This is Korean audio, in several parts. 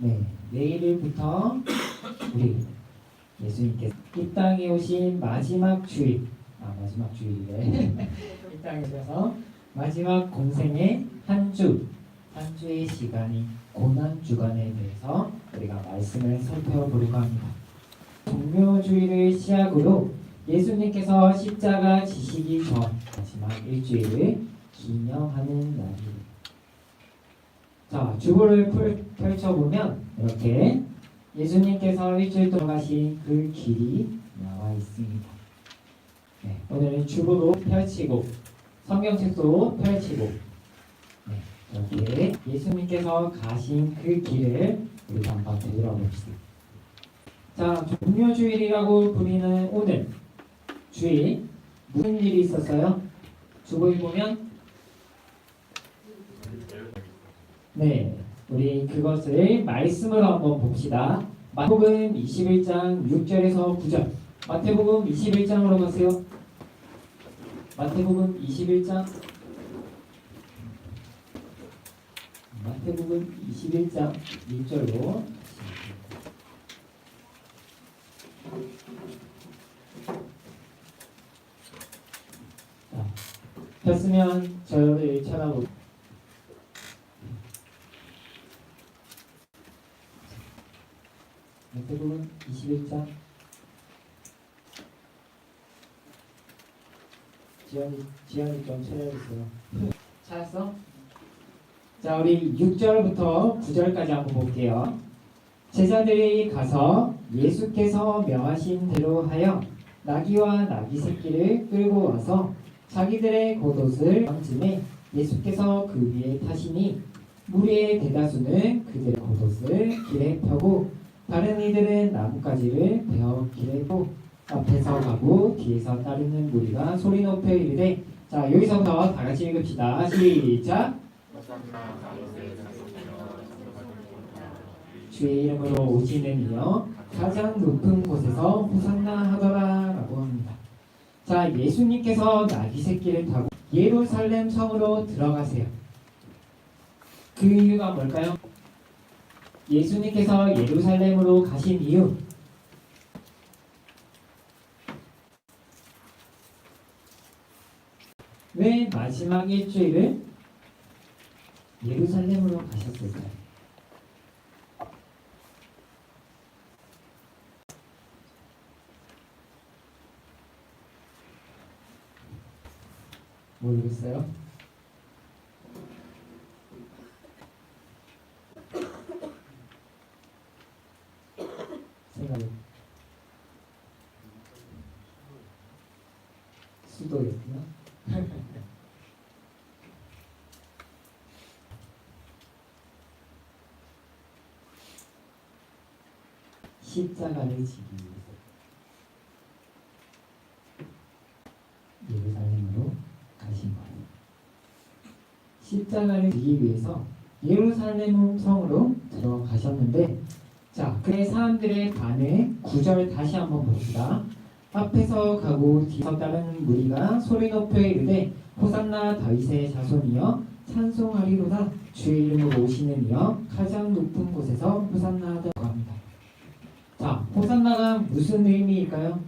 네, 내일부터 우리 예수님께서 이 땅에 오신 마지막 주일, 마지막 주일에 이 땅에 오셔서 마지막 공생의 한 주의 시간이 고난 주간에 대해서 우리가 말씀을 살펴보려고 합니다. 종묘주일을 시작으로 예수님께서 십자가 지시기 전 마지막 일주일을 기념하는 날입니다. 자, 주보를 펼쳐보면 이렇게 예수님께서 일주일 동안 가신 그 길이 나와 있습니다. 네, 오늘은 주보도 펼치고 성경책도 펼치고 이렇게 예수님께서 가신 그 길을 우리가 한번 되돌아봅시다. 자, 종묘주일이라고 부르는 오늘 주일 무슨 일이 있었어요? 주보에 보면 네, 우리 그것을 말씀으로 한번 봅시다. 마태복음 21장 6절에서 9절. 마태복음 21장으로 가세요. 마태복음 21장 6절로. 자, 폈으면 저를 쳐다보고. 마태복음 21장. 지연이 좀 찾아주세요. 찾았어? 자, 우리 6절부터 9절까지 한번 볼게요. 제자들이 가서 예수께서 명하신 대로 하여 나귀와 나귀 새끼를 끌고 와서 자기들의 겉옷을 얹음에 예수께서 그 위에 타시니 무리의 대다수는 그들의 겉옷을 길에 펴고 다른 이들은 나뭇가지를 베어 길에 펴고 앞에서 가고 뒤에서 따르는 무리가 소리 높여 이르되. 자, 여기서부터 다 같이 읽읍시다. 시작. 주의 이름으로 오시는 이여 가장 높은 곳에서 호산나 하더라 라고 합니다. 자, 예수님께서 나귀 새끼를 타고 예루살렘 성으로 들어가세요. 그 이유가 뭘까요? 예수님께서 예루살렘으로 가신 이유, 왜 마지막 일주일을 예루살렘으로 가셨을까요? 모르겠어요? 생각해. 수도였구나. 십자가를 지기 위해서 예루살렘으로 가신 거예요. 십자가를 지기 위해서 예루살렘 성으로 들어가셨는데, 자, 그의 사람들의 반응 9절 다시 한번 봅시다. 앞에서 가고 뒤에서 따르는 무리가 소리 높여 이르되 호산나 다윗의 자손이여 찬송하리로다. 주의 이름으로 오시는 이여 가장 높은 곳에서 호산나 하다고 합니다. 자, 호산나가 무슨 의미일까요?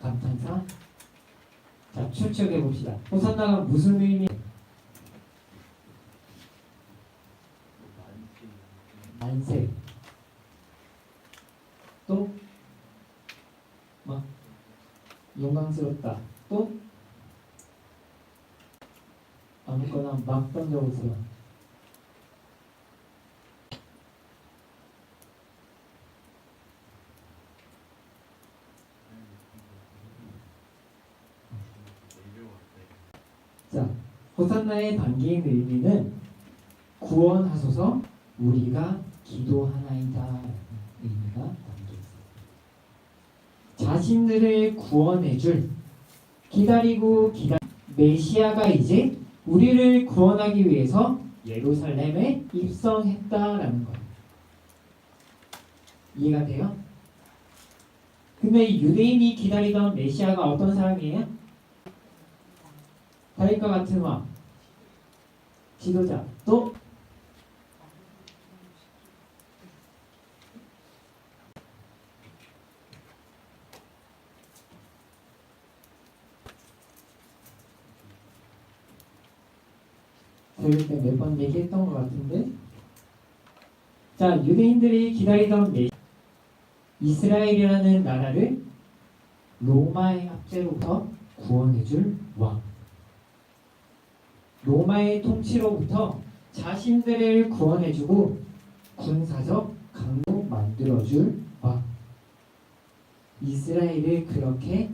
감탄사? 자, 추측해 봅시다. 호산나가 무슨 의미? 만세. 또? 막 영광스럽다. 또? 아무거나 막 던져보세요. 자, 호산나의 담긴 의미는 구원하소서 우리가 기도하나이다 의미가 담겨 있습니다. 자신들을 구원해줄 기다리고 메시아가 이제 우리를 구원하기 위해서 예루살렘에 입성했다라는 거예요. 이해가 돼요? 근데 유대인이 기다리던 메시아가 어떤 사람이에요? 다윗과 같은 왕, 지도자. 또 배울 때 몇 번 얘기했던 것 같은데, 자, 유대인들이 기다리던 이스라엘이라는 나라를 로마의 압제로부터 구원해줄 왕, 로마의 통치로부터 자신들을 구원해주고 군사적 강국 만들어줄 왕, 이스라엘을 그렇게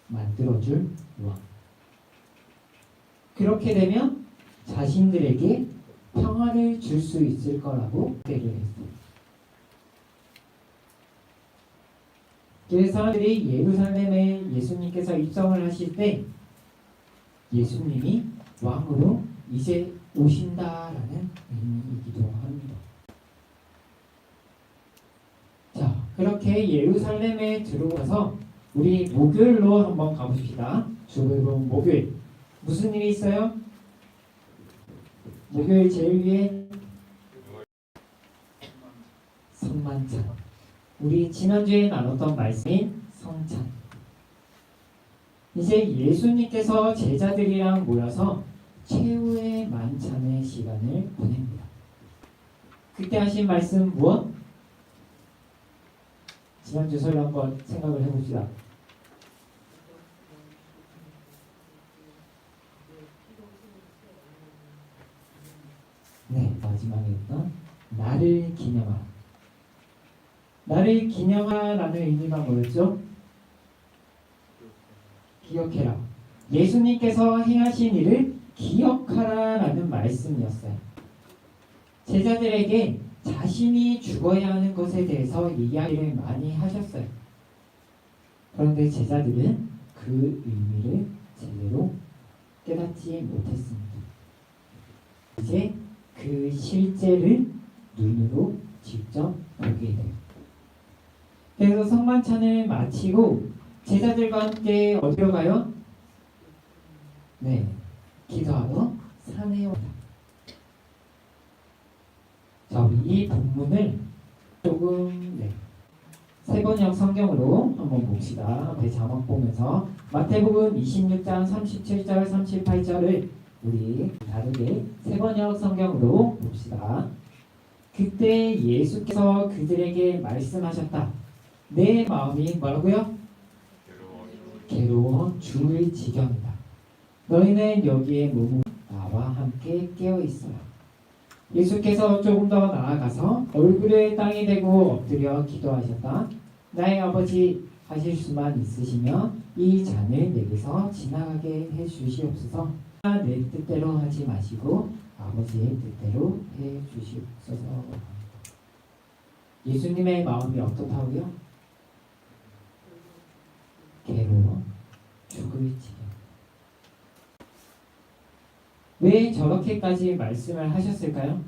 만들어줄 왕. 그렇게 되면 자신들에게 평화를 줄 수 있을 거라고 기대를 했어요. 그래서 사람들이 예루살렘에 예수님께서 입성을 하실 때 예수님이 왕으로 이제 오신다라는 의미이기도 합니다. 자, 그렇게 예루살렘에 들어와서 우리 목요일로 한번 가봅시다. 주보로 목요일. 무슨 일이 있어요? 목요일 제일 위에 성만찬. 우리 지난주에 나눴던 말씀인 성찬. 이제 예수님께서 제자들이랑 모여서 최후의 만찬의 시간을 보냅니다. 그때 하신 말씀 무엇? 지난주 설명 한번 생각을 해봅시다. 네, 마지막에 했던 나를 기념하라. 나를 기념하라는 의미가 뭐였죠? 기억해라. 예수님께서 행하신 일을 기억하라라는 말씀이었어요. 제자들에게 자신이 죽어야 하는 것에 대해서 이야기를 많이 하셨어요. 그런데 제자들은 그 의미를 제대로 깨닫지 못했습니다. 이제 그 실제를 눈으로 직접 보게 돼요. 그래서 성만찬을 마치고 제자들과 함께 어디로 가요? 네, 기도하러 산에 온다. 자, 우리 이 본문을 조금 세번역 성경으로 한번 봅시다. 앞에 자막 보면서 마태복음 26장 37절 38절을 우리 다르게 세번역 성경으로 봅시다. 그때 예수께서 그들에게 말씀하셨다. 내 마음이 뭐라고요? 괴로워 죽을 지경이다. 너희는 여기에 머무 나와 함께 깨어 있어라. 예수께서 조금 더 나아가서 얼굴을 땅에 대고 엎드려 기도하셨다. 나의 아버지, 하실 수만 있으시면 이 잔을 내게서 지나가게 해 주시옵소서. 내 뜻대로 하지 마시고 아버지의 뜻대로 해 주시옵소서. 예수님의 마음이 어떻다고요? 괴로워 죽을 지경. 왜 저렇게까지 말씀을 하셨을까요?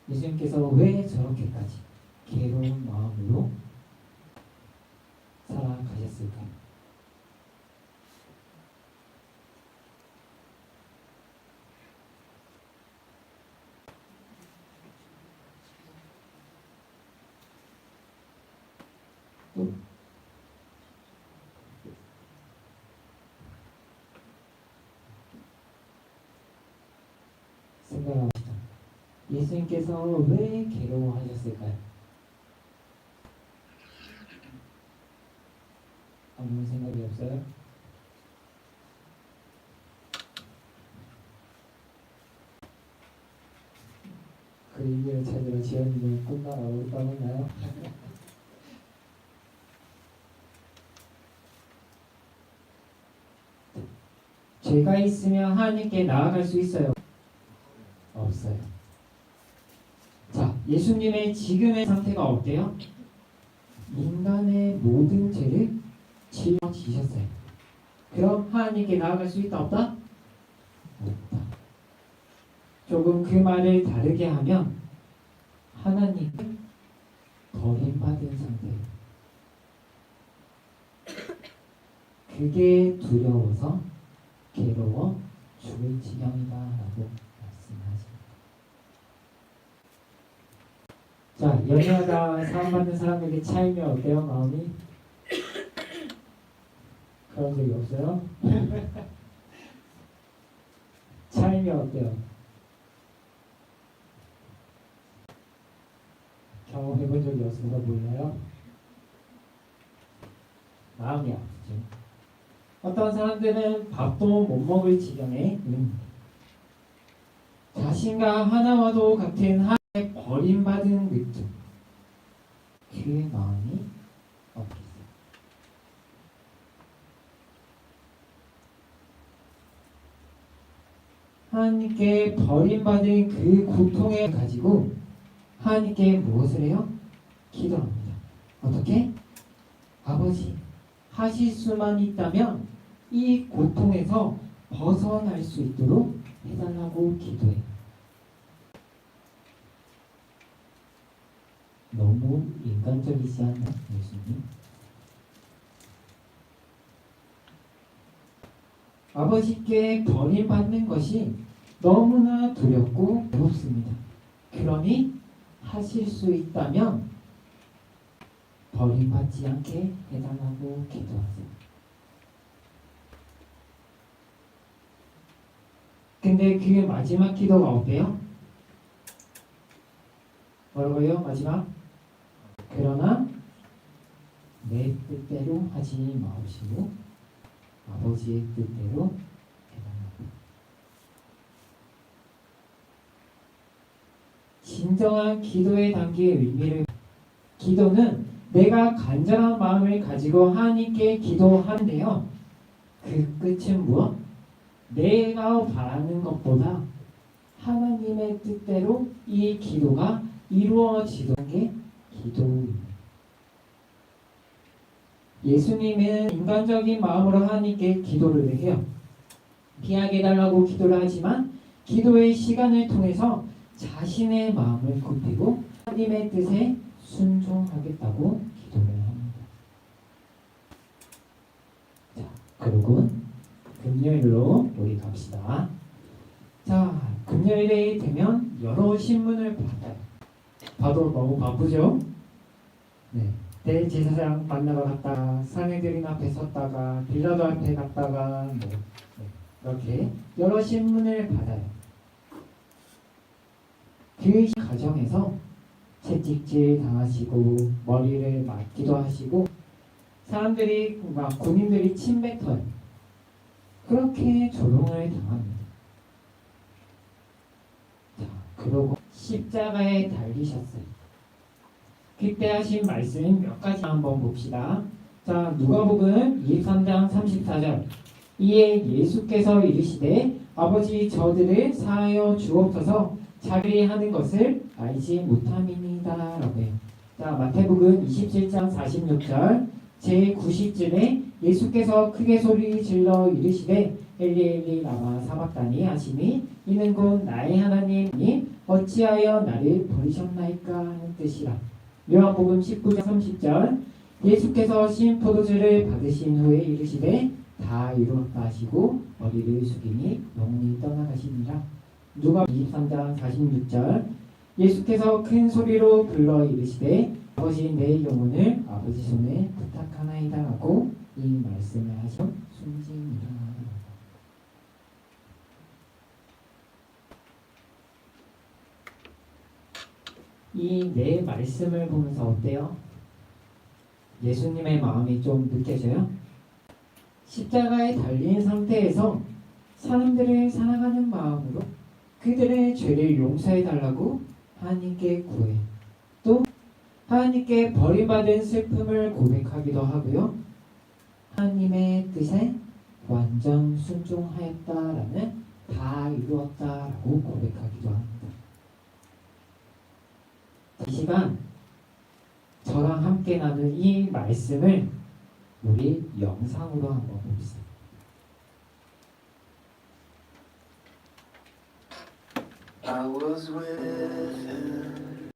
예수님께서 왜 저렇게까지 괴로운 마음으로 살아가셨을까요? 또 생각합시다. 예수님께서 왜 괴로워하셨을까요? 아무 생각이 없어요? 그 의미를 찾으러 지연이는 꿈나라로 떠났나요? 죄가 있으면 하나님께 나아갈 수 있어요? 없어요. 자, 예수님의 지금의 상태가 어때요? 인간의 모든 죄를 짊어지셨어요. 그럼 하나님께 나아갈 수 있다 없다? 없다. 조금 그 말을 다르게 하면 하나님은 버림받은 상태, 그게 두려워서 괴로워 죽을 지경이다 라고 말씀하십니다. 자, 연애하다 사랑받는 사람에게 차이면 어때요? 마음이? 그런 적이 없어요? 차이면 어때요? 경험해본 적이 없어서 몰라요? 마음이 아프죠. 어떤 사람들은 밥도 못 먹을 지경에 자신과 하나와도 같은 하나의 버림받은 느낌, 그 마음이 없겠어요. 하나님께 버림받은 그 고통을 가지고 하나님께 무엇을 해요? 기도합니다. 어떻게? 아버지, 하실 수만 있다면 이 고통에서 벗어날 수 있도록 해달라고 기도해요. 너무 인간적이지 않나, 예수님? 아버지께 버림받는 것이 너무나 두렵고 외롭습니다. 그러니 하실 수 있다면 버림받지 않게 해달라고 기도하세요. 근데 그 마지막 기도가 어때요? 뭐라고요? 마지막? 그러나 내 뜻대로 하지 마옵시고 아버지의 뜻대로 해달라고. 진정한 기도에 담긴 의미를, 기도는 내가 간절한 마음을 가지고 하나님께 기도하는데요. 그 끝은 무엇? 내가 바라는 것보다 하나님의 뜻대로 이 기도가 이루어지는 게 기도입니다. 예수님은 인간적인 마음으로 하나님께 기도를 해요. 피하게 해달라고 기도를 하지만 기도의 시간을 통해서 자신의 마음을 굽히고 하나님의 뜻에 순종하겠다고 기도를 합니다. 자, 그리고 금요일로 우리 갑시다. 자, 금요일이 되면 여러 신문을 받아요. 봐도 너무 바쁘죠? 네. 대제사장 만나러 갔다가 상해드린 앞에 섰다가 빌라도 앞에 갔다가 이렇게 여러 신문을 받아요. 그 과정에서 채찍질 당하시고 머리를 맞기도 하시고 사람들이 막 군인들이 침뱉어요. 그렇게 조롱을 당합니다. 자, 그러고 십자가에 달리셨어요. 그때 하신 말씀 몇 가지 한번 봅시다. 자, 누가복음 23장 34절. 이에 예수께서 이르시되 아버지 저들을 사하여 주옵소서 자기들이 하는 것을 알지 못함이니이다 라고 해요. 자, 마태복음 27장 46절. 제9시쯤에 예수께서 크게 소리 질러 이르시되 엘리 엘리 라마 사박다니 하시니 이는 곧 나의 하나님이 어찌하여 나를 버리셨나이까 하는 뜻이라. 요한복음 19장 30절. 예수께서 신 포도주를 받으신 후에 이르시되 다 이루었다 하시고 머리를 숙이니 영혼이 떠나가시니라. 누가 23장 46절. 예수께서 큰 소리로 불러 이르시되 아버지 내 영혼을 아버지 손에 부탁하나이다 하고 이 말씀을 하셔 숨지니라. 이 네 말씀을 보면서 어때요? 예수님의 마음이 좀 느껴져요? 십자가에 달린 상태에서 사람들을 사랑하는 마음으로 그들의 죄를 용서해 달라고 하나님께 구해. 또 하나님께 버림받은 슬픔을 고백하기도 하고요. 하나님의 뜻에 완전 순종하였다라는 다 이루었다라고 고백하기도 합니다. 이 시간 저랑 함께 나눈 이 말씀을 우리 영상으로 한번 봅시다. I was with him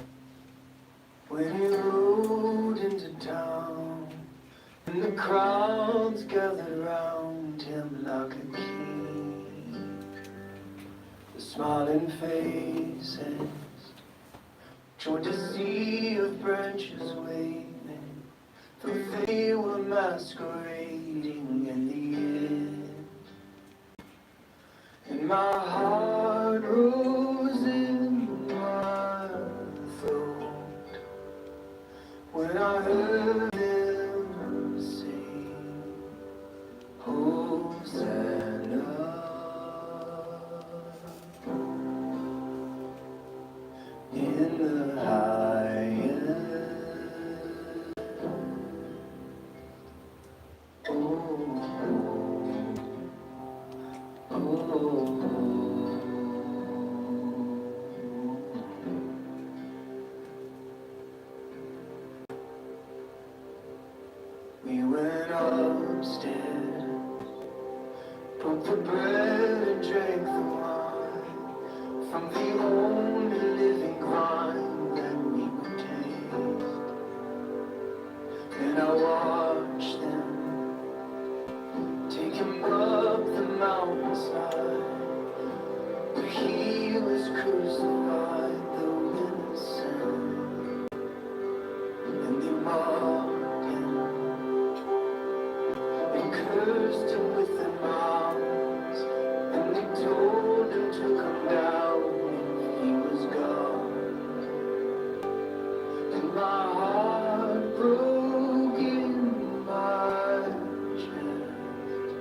when he rode into town. And the crowds gathered round him like a king. The smiling faces joined a sea of branches waving, though they were masquerading in the air. And my heart rose in my throat when I heard them sing, Hosanna. In the highest. We went upstairs, broke the bread and drank the wine from the only living vine that we could taste. And I watched them take him up the mountainside, where he was crucified, though innocent. And they mocked him and cursed him with their mouths, and they told him to come down if he was God. And my heart broke in my chest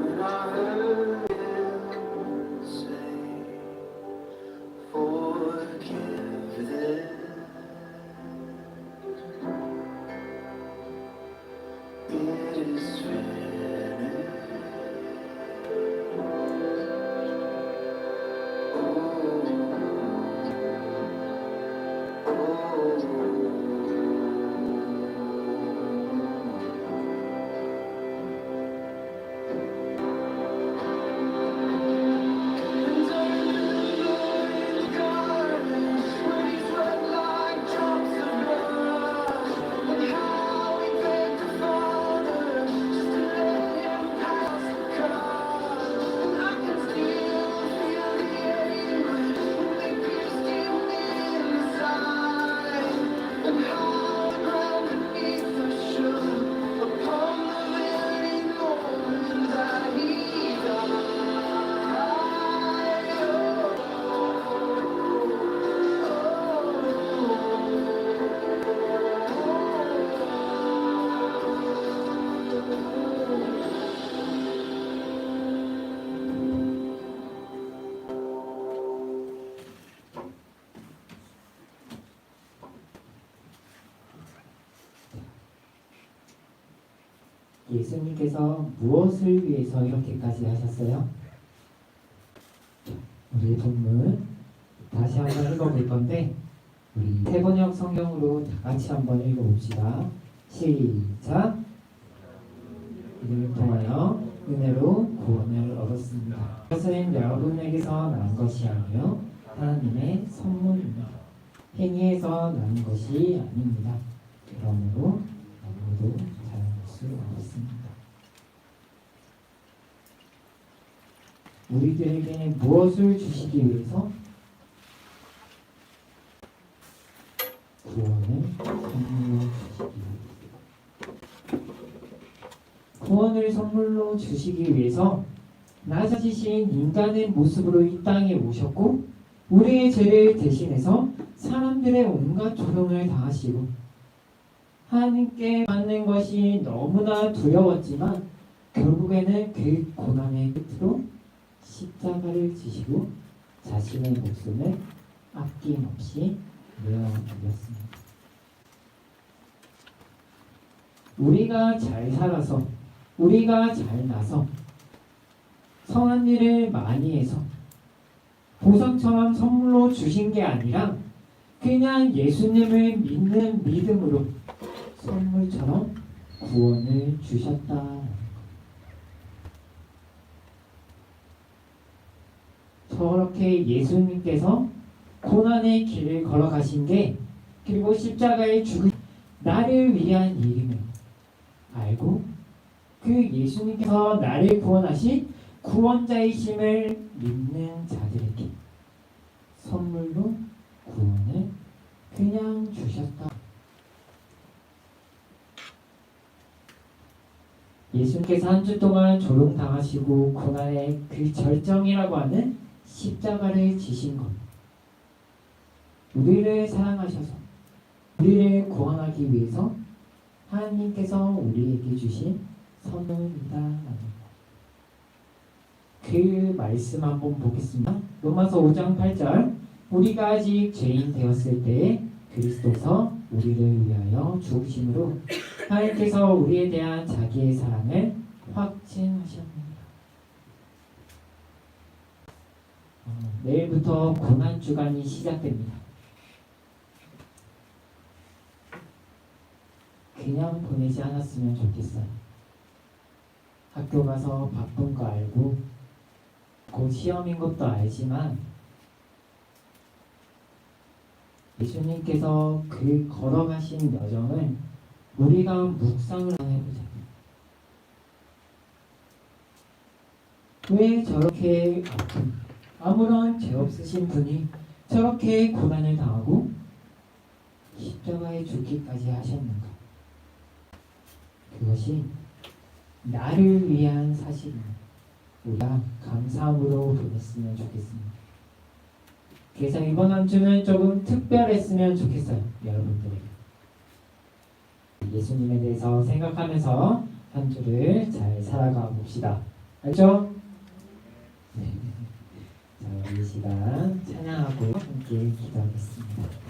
when I heard him say, forgive them. It is finished. 예수님께서 무엇을 위해서 이렇게까지 하셨어요? 우리 본문 다시 한번 읽어볼 건데 우리 태번역 성경으로 다 같이 한번 읽어봅시다. 시작. 이를 통하여 은혜로 구원을 얻었습니다. 이것은 여러분에게서 난 것이 아니요 하나님의 선물입니다. 행위에서 난 것이 아닙니다. 그러므로 아무도 자랑할 수 없습니다. 우리들에게 무엇을 주시기 위해서? 구원을 선물로 주시기 위해서. 구원을 선물로 주시기 위해서 낮아지신 인간의 모습으로 이 땅에 오셨고 우리의 죄를 대신해서 사람들의 온갖 조롱을 당하시고 하나님께 받는 것이 너무나 두려웠지만 결국에는 그 고난의 끝으로 십자가를 지시고 자신의 목숨을 아낌없이 내어드렸습니다. 우리가 잘 살아서 우리가 잘나서 선한 일을 많이 해서 보상처럼 선물로 주신 게 아니라 그냥 예수님을 믿는 믿음으로 선물처럼 구원을 주셨다. 저렇게 예수님께서 고난의 길을 걸어가신 게 그리고 십자가에 죽으신 나를 위한 일이며 알고 그 예수님께서 나를 구원하신 구원자이심을 믿는 자들에게 선물로 구원을 그냥 주셨다. 예수님께서 한 주 동안 조롱당하시고 고난의 그 절정이라고 하는 십자가를 지신 것, 우리를 사랑하셔서 우리를 구원하기 위해서 하나님께서 우리에게 주신 선물이다. 그 말씀 한번 보겠습니다. 로마서 5장 8절, 우리가 아직 죄인 되었을 때 그리스도서 우리를 위하여 죽으심으로 하나님께서 우리에 대한 자기의 사랑을 확증하셨습니다. 내일부터 고난 주간이 시작됩니다. 그냥 보내지 않았으면 좋겠어요. 학교 가서 바쁜 거 알고 곧 시험인 것도 알지만 예수님께서 그 걸어가신 여정을 우리가 묵상을 해보자. 왜 저렇게 아픈 아무런 죄 없으신 분이 저렇게 고난을 당하고 십자가에 죽기까지 하셨는가? 그것이 나를 위한 사실입니다. 우리가 감사함으로 보냈으면 좋겠습니다. 그래서 이번 한 주는 조금 특별했으면 좋겠어요. 여러분들에게 예수님에 대해서 생각하면서 한 주를 잘 살아가 봅시다. 알죠? 네. 자, 이 시간 찬양하고 함께 기도하겠습니다.